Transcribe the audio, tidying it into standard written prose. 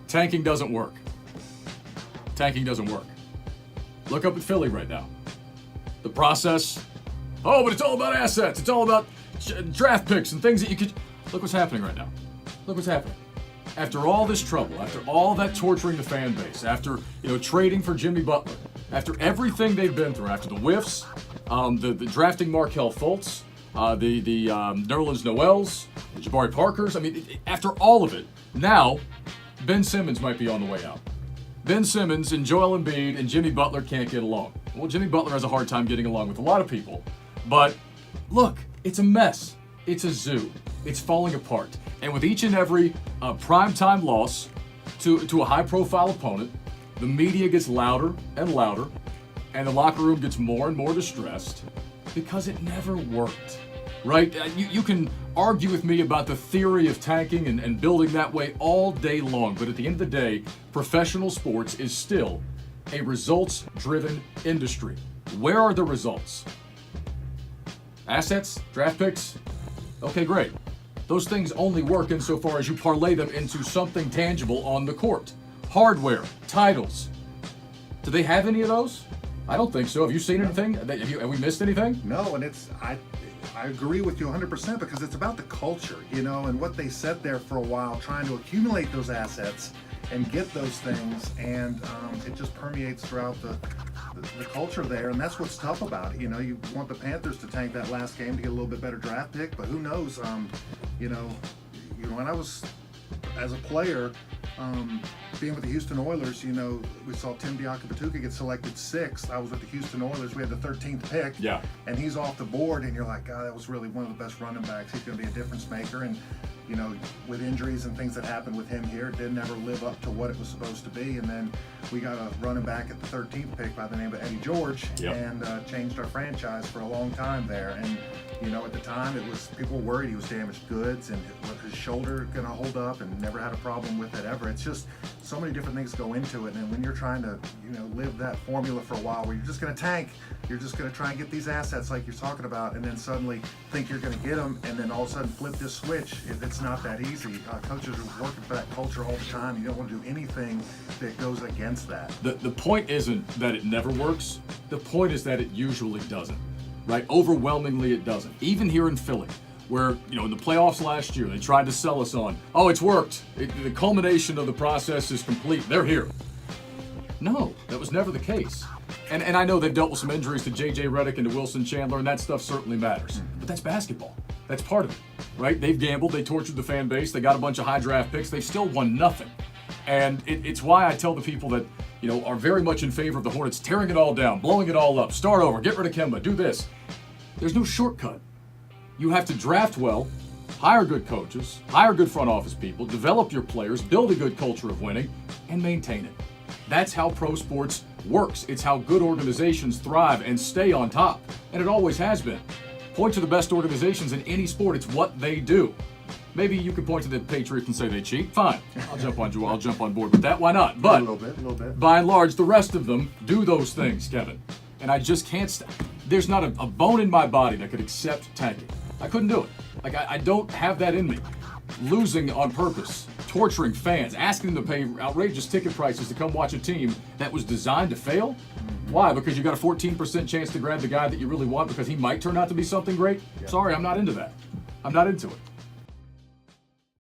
tanking doesn't work. Tanking doesn't work. Look up at Philly right now. The process, oh, but it's all about assets. It's all about draft picks and things that you could. Look what's happening right now. Look what's happening. After all this trouble, after all that torturing the fan base, after trading for Jimmy Butler, after everything they've been through, after the whiffs, the drafting Markelle Fultz, the Nerlens Noels, the Jabari Parkers. I mean, after all of it, now Ben Simmons might be on the way out. Ben Simmons and Joel Embiid and Jimmy Butler can't get along. Well, Jimmy Butler has a hard time getting along with a lot of people. But look, it's a mess. It's a zoo. It's falling apart. And with each and every primetime loss to a high-profile opponent, the media gets louder and louder, and the locker room gets more and more distressed because it never worked. Right? You can argue with me about the theory of tanking and building that way all day long, but at the end of the day, professional sports is still a results-driven industry. Where are the results? Assets? Draft picks? Okay, great. Those things only work insofar as you parlay them into something tangible on the court. Hardware, titles. Do they have any of those? I don't think so. Have you seen anything? Have we missed anything? No, and I agree with you 100% because it's about the culture, and what they sat there for a while trying to accumulate those assets and get those things, and it just permeates throughout the culture there, and that's what's tough about it. You want the Panthers to tank that last game to get a little bit better draft pick, but who knows? When I was as a player, being with the Houston Oilers, we saw Tim Diakabatuka get selected 6th. I was with the Houston Oilers. We had the 13th pick, and he's off the board, and you're like, God, that was really one of the best running backs. He's going to be a difference maker, and with injuries and things that happened with him here, it didn't ever live up to what it was supposed to be. And then we got a running back at the 13th pick by the name of Eddie George, and changed our franchise for a long time there. And at the time, people were worried he was damaged goods and was his shoulder going to hold up, and never had a problem with it ever. It's just so many different things go into it. And when you're trying to live that formula for a while, where you're just going to tank, you're just going to try and get these assets like you're talking about, and then suddenly think you're going to get them, and then all of a sudden flip this switch. It's not that easy. Coaches are working for that culture all the time. You don't want to do anything that goes against that. The point isn't that it never works. The point is that it usually doesn't. Right? Overwhelmingly, it doesn't. Even here in Philly, where, in the playoffs last year, they tried to sell us on, oh, it's worked. The culmination of the process is complete. They're here. No, that was never the case. And I know they've dealt with some injuries to J.J. Redick and to Wilson Chandler, and that stuff certainly matters. But that's basketball. That's part of it, right? They've gambled. They tortured the fan base. They got a bunch of high draft picks. They've still won nothing. And it's why I tell the people that, are very much in favor of the Hornets tearing it all down, blowing it all up, start over, get rid of Kemba, do this. There's no shortcut. You have to draft well, hire good coaches, hire good front office people, develop your players, build a good culture of winning, and maintain it. That's how pro sports works. It's how good organizations thrive and stay on top. And it always has been. Point to the best organizations in any sport. It's what they do. Maybe you could point to the Patriots and say they cheat. Fine. I'll jump on board with that. Why not? But a little bit. By and large, the rest of them do those things, Kevin. And I just can't there's not a bone in my body that could accept tanking. I couldn't do it. I don't have that in me. Losing on purpose, torturing fans, asking them to pay outrageous ticket prices to come watch a team that was designed to fail? Why? Because you got a 14% chance to grab the guy that you really want because he might turn out to be something great? Sorry, I'm not into that. I'm not into it.